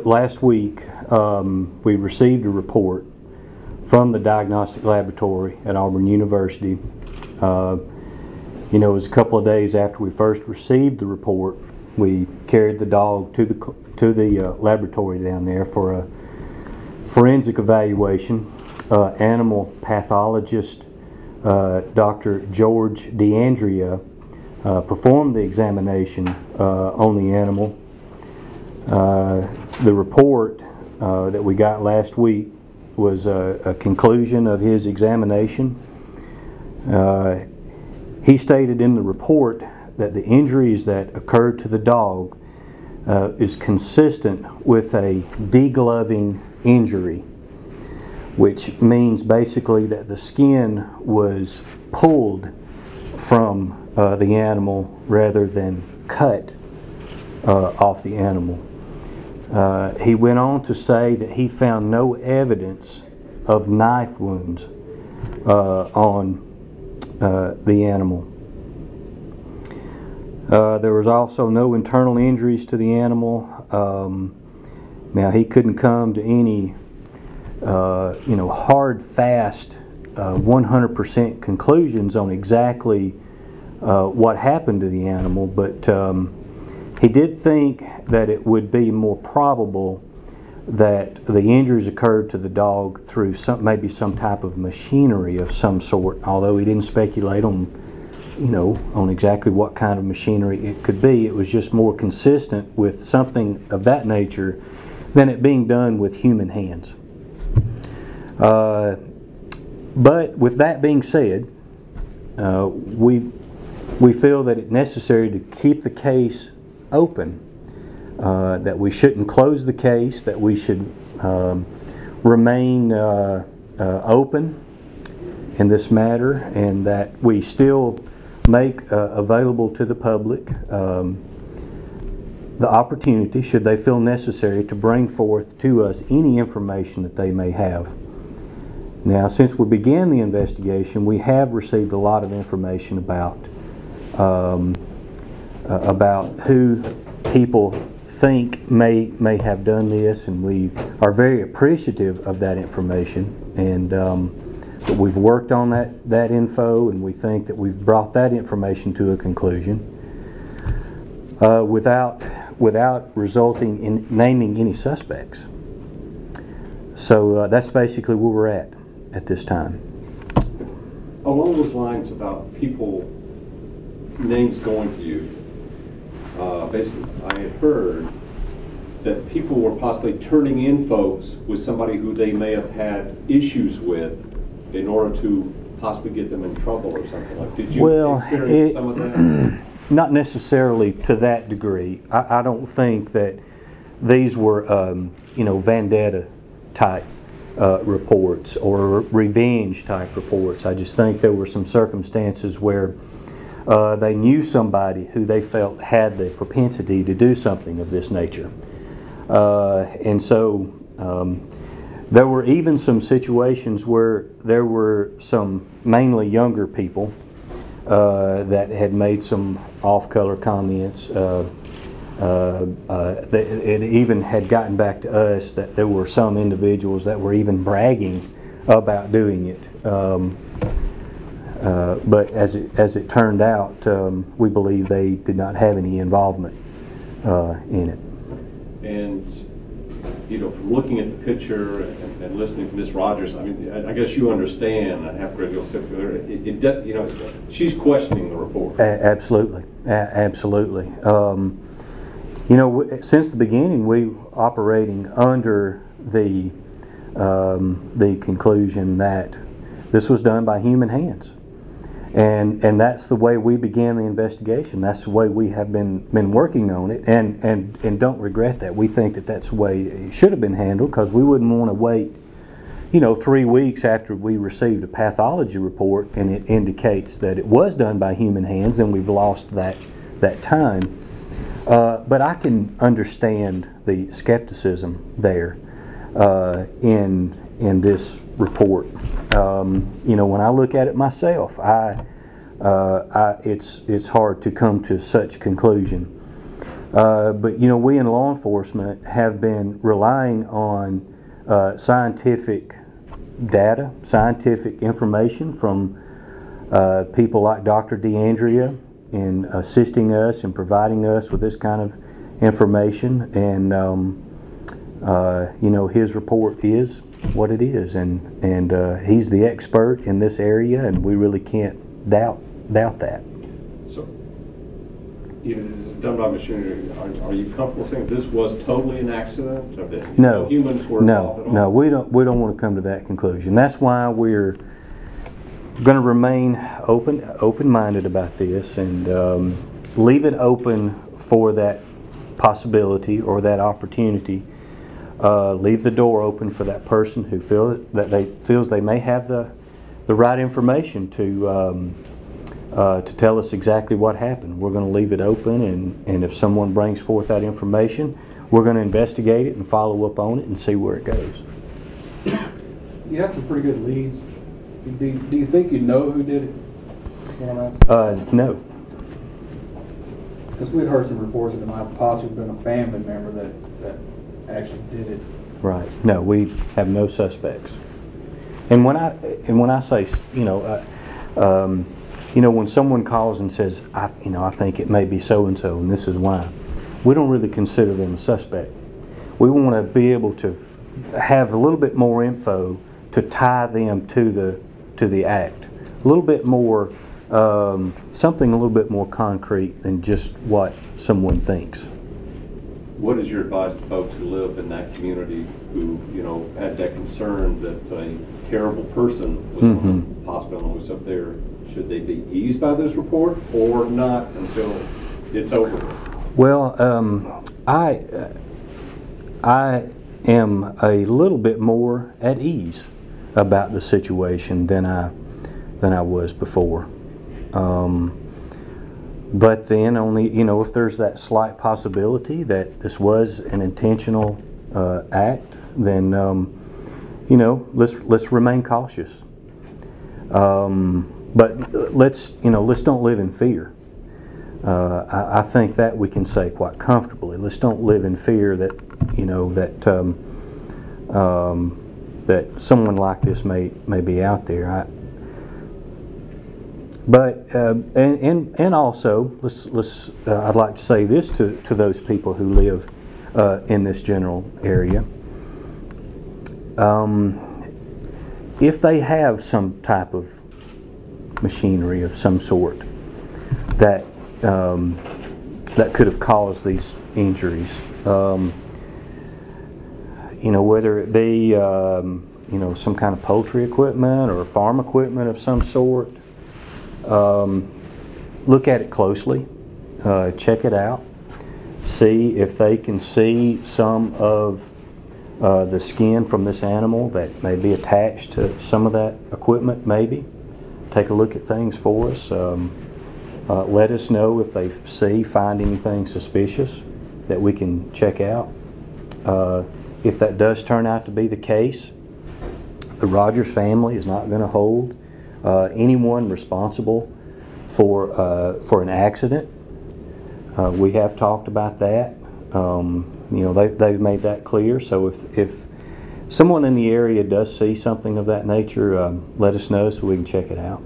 last week we received a report from the diagnostic laboratory at Auburn University. It was a couple of days after we first received the report. We carried the dog to the laboratory down there for a forensic evaluation. Animal pathologist Dr. George DeAndrea performed the examination on the animal. The report that we got last week was a conclusion of his examination. He stated in the report that the injuries that occurred to the dog is consistent with a degloving injury, which means basically that the skin was pulled from the animal rather than cut off the animal. He went on to say that he found no evidence of knife wounds on the animal. There was also no internal injuries to the animal. Now he couldn't come to any hard, fast, 100% conclusions on exactly what happened to the animal, but he did think that it would be more probable that the injuries occurred to the dog through maybe some type of machinery of some sort, although he didn't speculate on exactly what kind of machinery it could be. It was just more consistent with something of that nature than it being done with human hands. But with that being said, we feel that it's necessary to keep the case open, that we shouldn't close the case, that we should remain open in this matter, and that we still make available to the public the opportunity, should they feel necessary, to bring forth to us any information that they may have. Now, since we began the investigation, we have received a lot of information about who people think may have done this, and we are very appreciative of that information. And but we've worked on that info, and we think that we've brought that information to a conclusion without resulting in naming any suspects. So that's basically where we're at this time. Along those lines about people, names going to you, basically I had heard that people were possibly turning in folks with somebody who they may have had issues with in order to possibly get them in trouble or something like that. Did you experience some of that? Not necessarily to that degree. I don't think that these were vendetta type reports or revenge type reports. I just think there were some circumstances where they knew somebody who they felt had the propensity to do something of this nature. And so there were even some situations where there were some mainly younger people that had made some off-color comments. It even had gotten back to us that there were some individuals that were even bragging about doing it. But as it turned out, we believe they did not have any involvement in it. And from looking at the picture and listening to Ms. Rogers, I mean, I guess you understand. I have to go sit there. She's questioning the report. Absolutely, absolutely. Since the beginning, we were operating under the conclusion that this was done by human hands. And that's the way we began the investigation. That's the way we have been working on it, and don't regret that. We think that that's the way it should have been handled, because we wouldn't want to wait 3 weeks after we received a pathology report and it indicates that it was done by human hands, and we've lost that time. But I can understand the skepticism there in this report. When I look at it myself, it's hard to come to such conclusion. But you know, we in law enforcement have been relying on scientific data, scientific information from people like Dr. DeAndrea in assisting us and providing us with this kind of information. And you know, his report is what it is, and he's the expert in this area, and we really can't doubt that. So, even if it's done by machinery, are you comfortable saying this was totally an accident? Or that No, humans were involved at all? no, we don't want to come to that conclusion. That's why we're going to remain open-minded about this, and leave it open for that possibility or that opportunity. Leave the door open for that person who feels they may have the right information to tell us exactly what happened. We're going to leave it open, and if someone brings forth that information, we're going to investigate it and follow up on it and see where it goes. You have some pretty good leads. Do you think you know who did it? No. Because we'd heard some reports that it might have possibly been a family member that actually did it. Right. No, we have no suspects. And when I say, you know, when someone calls and says, I think it may be so and so, and this is why, we don't really consider them a suspect. We want to be able to have a little bit more info to tie them to the act. A little bit more, something a little bit more concrete than just what someone thinks. What is your advice to folks who live in that community who, you know, had that concern that a terrible person was possibly on the loose up there? Should they be eased by this report or not until it's over? Well, I am a little bit more at ease about the situation than I was before. But then only, you know, if there's that slight possibility that this was an intentional act, then you know, let's remain cautious. But let's don't live in fear. I think that we can say quite comfortably. Let's don't live in fear that, you know, that someone like this may be out there. But and also, I'd like to say this to those people who live in this general area. If they have some type of machinery of some sort that could have caused these injuries, you know, whether it be you know, some kind of poultry equipment or farm equipment of some sort, look at it closely, check it out, see if they can see some of the skin from this animal that may be attached to some of that equipment. Maybe take a look at things for us. Let us know if they find anything suspicious that we can check out. If that does turn out to be the case, the Rogers family is not going to hold anyone responsible for an accident. We have talked about that. You know, they've made that clear. So if someone in the area does see something of that nature, let us know so we can check it out.